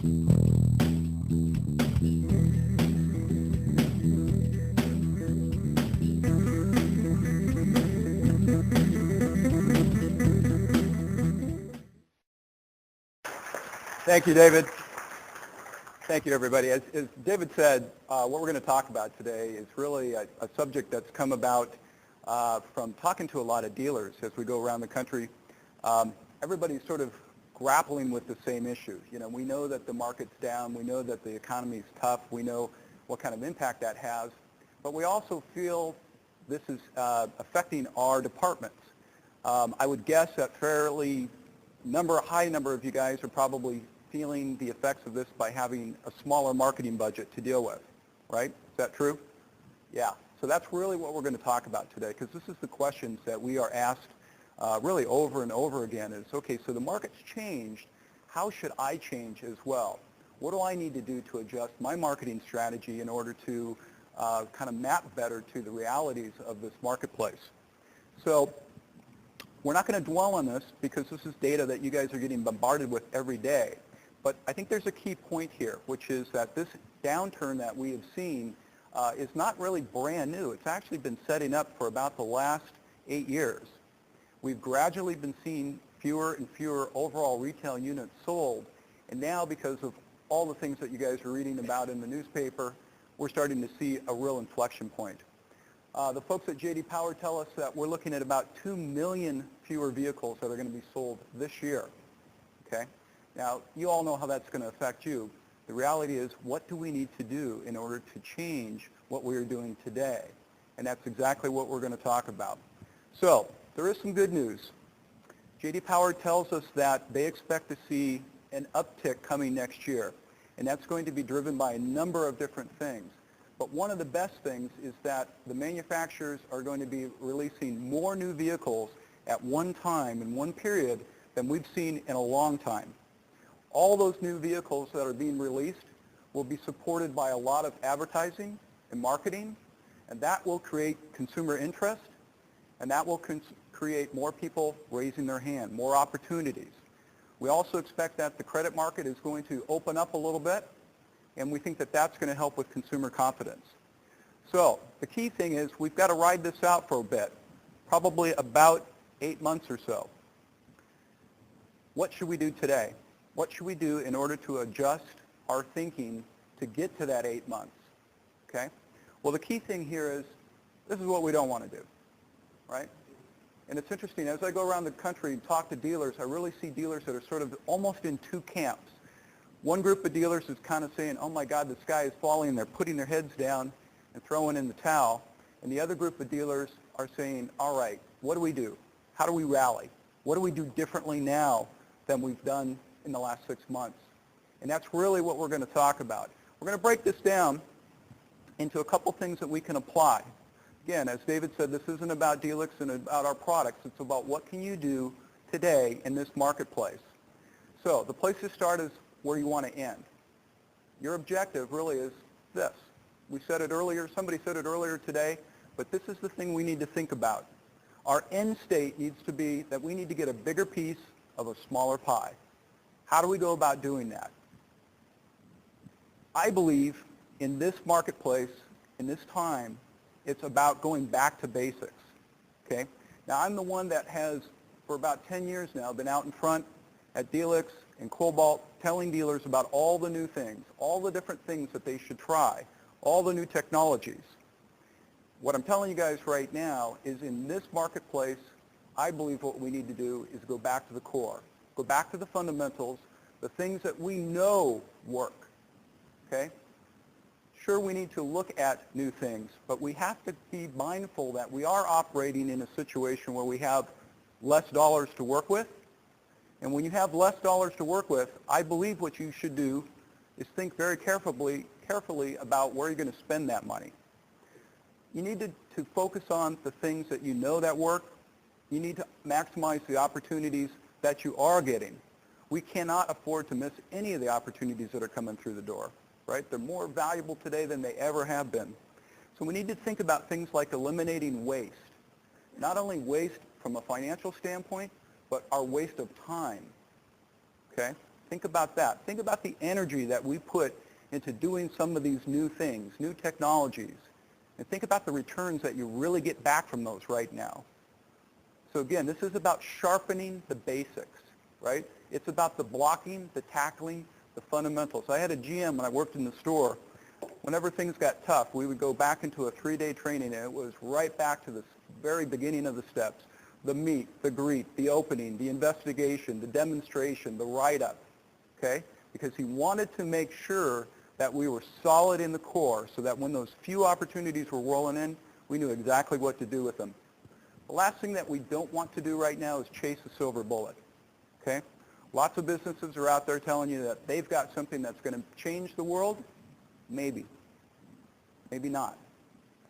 Thank you, David. Thank you, everybody. As David said, what we're going to talk about today is really a subject that's come about from talking to a lot of dealers as we go around the country. Everybody's sort of grappling with the same issue. You know, we know that the market's down. We know that the economy's tough. We know what kind of impact that has. But we also feel this is affecting our departments. I would guess that high number of you guys are probably feeling the effects of this by having a smaller marketing budget to deal with, right? Is that true? Yeah. So that's really what we're going to talk about today, because this is the questions that we are asked really over and over again is, okay, so the market's changed. How should I change as well? What do I need to do to adjust my marketing strategy in order to kind of map better to the realities of this marketplace? So we're not going to dwell on this because this is data that you guys are getting bombarded with every day. But I think there's a key point here, which is that this downturn that we have seen is not really brand new. It's actually been setting up for about the last 8 years. We've gradually been seeing fewer and fewer overall retail units sold. And now, because of all the things that you guys are reading about in the newspaper, we're starting to see a real inflection point. The folks at J.D. Power tell us that we're looking at about 2 million fewer vehicles that are going to be sold this year. Okay? Now, you all know how that's going to affect you. The reality is, what do we need to do in order to change what we are doing today? And that's exactly what we're going to talk about. So, there is some good news. J.D. Power tells us that they expect to see an uptick coming next year. And that's going to be driven by a number of different things. But one of the best things is that the manufacturers are going to be releasing more new vehicles at one time in one period than we've seen in a long time. All those new vehicles that are being released will be supported by a lot of advertising and marketing, and that will create consumer interest, and that will create more people raising their hand, more opportunities. We also expect that the credit market is going to open up a little bit, and we think that that's going to help with consumer confidence. So the key thing is we've got to ride this out for a bit, probably about 8 months or so. What should we do today? What should we do in order to adjust our thinking to get to that 8 months? Okay? Well, the key thing here is this is what we don't want to do, right? And it's interesting, as I go around the country and talk to dealers, I really see dealers that are sort of almost in two camps. One group of dealers is kind of saying, oh my God, the sky is falling, and they're putting their heads down and throwing in the towel. And the other group of dealers are saying, all right, what do we do? How do we rally? What do we do differently now than we've done in the last 6 months? And that's really what we're going to talk about. We're going to break this down into a couple things that we can apply. Again, as David said, this isn't about Dealix and about our products. It's about what can you do today in this marketplace. So the place to start is where you want to end. Your objective really is this. We said it earlier, somebody said it earlier today, but this is the thing we need to think about. Our end state needs to be that we need to get a bigger piece of a smaller pie. How do we go about doing that? I believe in this marketplace, in this time, it's about going back to basics. Okay? Now, I'm the one that has, for about 10 years now, been out in front at Dealix and Cobalt telling dealers about all the new things, all the different things that they should try, all the new technologies. What I'm telling you guys right now is in this marketplace, I believe what we need to do is go back to the core, go back to the fundamentals, the things that we know work. Okay? Sure, we need to look at new things, but we have to be mindful that we are operating in a situation where we have less dollars to work with. And when you have less dollars to work with, I believe what you should do is think very carefully about where you're going to spend that money. You need to focus on the things that you know that work. You need to maximize the opportunities that you are getting. We cannot afford to miss any of the opportunities that are coming through the door, right? They're more valuable today than they ever have been. So we need to think about things like eliminating waste. Not only waste from a financial standpoint, but our waste of time, okay? Think about that. Think about the energy that we put into doing some of these new things, new technologies. And think about the returns that you really get back from those right now. So again, this is about sharpening the basics, right? It's about the blocking, the tackling, the fundamentals. I had a GM when I worked in the store. Whenever things got tough, we would go back into a 3-day training, and it was right back to the very beginning of the steps. The meet, the greet, the opening, the investigation, the demonstration, the write-up, okay? Because he wanted to make sure that we were solid in the core so that when those few opportunities were rolling in, we knew exactly what to do with them. The last thing that we don't want to do right now is chase a silver bullet, okay? Lots of businesses are out there telling you that they've got something that's going to change the world. Maybe. Maybe not,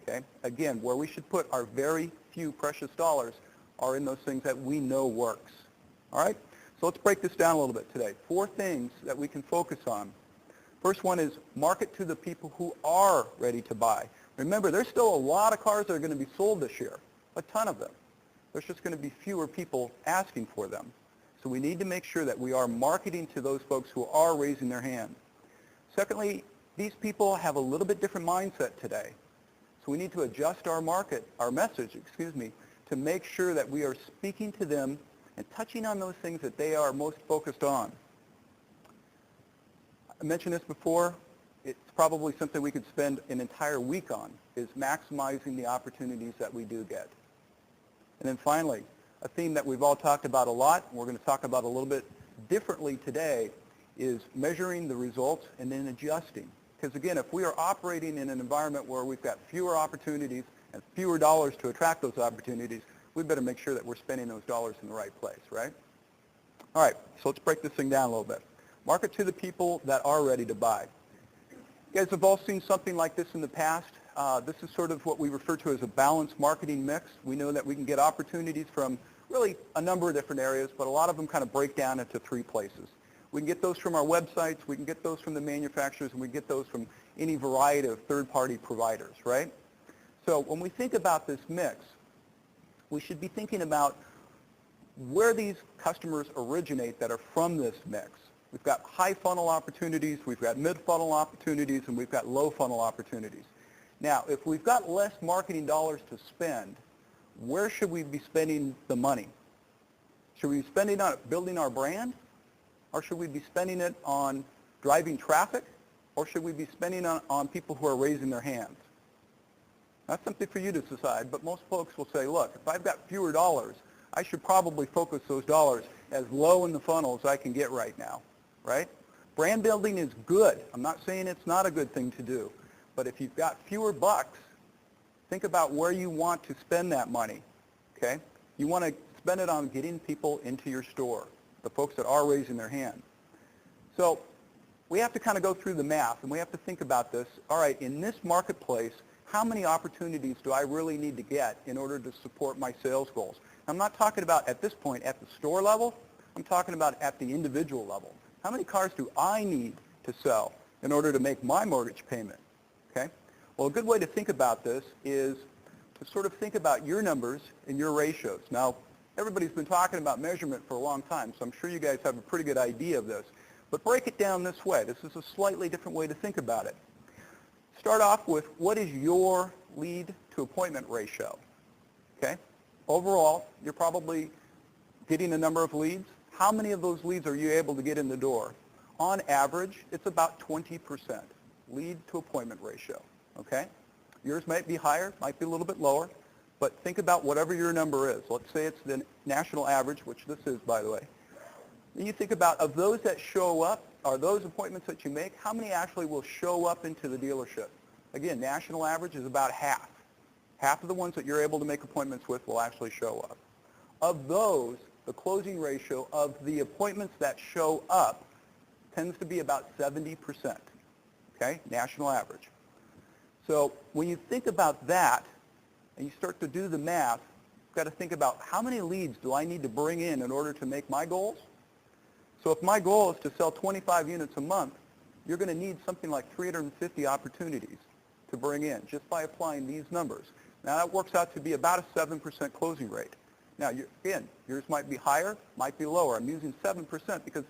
okay? Again, where we should put our very few precious dollars are in those things that we know works, all right? So let's break this down a little bit today. 4 things that we can focus on. First one is market to the people who are ready to buy. Remember, there's still a lot of cars that are going to be sold this year, a ton of them. There's just going to be fewer people asking for them. So we need to make sure that we are marketing to those folks who are raising their hand. Secondly, these people have a little bit different mindset today. So we need to adjust our message, to make sure that we are speaking to them and touching on those things that they are most focused on. I mentioned this before. It's probably something we could spend an entire week on, is maximizing the opportunities that we do get. And then finally, a theme that we've all talked about a lot, and we're going to talk about a little bit differently today, is measuring the results and then adjusting. Because again, if we are operating in an environment where we've got fewer opportunities and fewer dollars to attract those opportunities, we better make sure that we're spending those dollars in the right place, right? All right, so let's break this thing down a little bit. Market to the people that are ready to buy. You guys have all seen something like this in the past. This is sort of what we refer to as a balanced marketing mix. We know that we can get opportunities from really a number of different areas, but a lot of them kind of break down into 3 places. We can get those from our websites, we can get those from the manufacturers, and we get those from any variety of third-party providers, right? So when we think about this mix, we should be thinking about where these customers originate that are from this mix. We've got high funnel opportunities, we've got mid funnel opportunities, and we've got low funnel opportunities. Now, if we've got less marketing dollars to spend, where should we be spending the money? Should we be spending on building our brand? Or should we be spending it on driving traffic? Or should we be spending on people who are raising their hands? That's something for you to decide, but most folks will say, look, if I've got fewer dollars, I should probably focus those dollars as low in the funnel as I can get right now, right? Brand building is good. I'm not saying it's not a good thing to do, but if you've got fewer bucks, think about where you want to spend that money, okay? You want to spend it on getting people into your store, the folks that are raising their hand. So we have to kind of go through the math, and we have to think about this. All right, in this marketplace, how many opportunities do I really need to get in order to support my sales goals? I'm not talking about, at this point, at the store level. I'm talking about at the individual level. How many cars do I need to sell in order to make my mortgage payment? Okay? Well, a good way to think about this is to sort of think about your numbers and your ratios. Now, everybody's been talking about measurement for a long time, so I'm sure you guys have a pretty good idea of this. But break it down this way. This is a slightly different way to think about it. Start off with, what is your lead to appointment ratio? Okay? Overall, you're probably getting a number of leads. How many of those leads are you able to get in the door? On average, it's about 20% lead to appointment ratio. Okay? Yours might be higher, might be a little bit lower, but think about whatever your number is. Let's say it's the national average, which this is, by the way. Then you think about, of those that show up, are those appointments that you make, how many actually will show up into the dealership? Again, national average is about half. Half of the ones that you're able to make appointments with will actually show up. Of those, the closing ratio of the appointments that show up tends to be about 70%, okay, national average. So when you think about that and you start to do the math, you've got to think about how many leads do I need to bring in order to make my goals? So if my goal is to sell 25 units a month, you're going to need something like 350 opportunities to bring in just by applying these numbers. Now that works out to be about a 7% closing rate. Now again, yours might be higher, might be lower. I'm using 7% because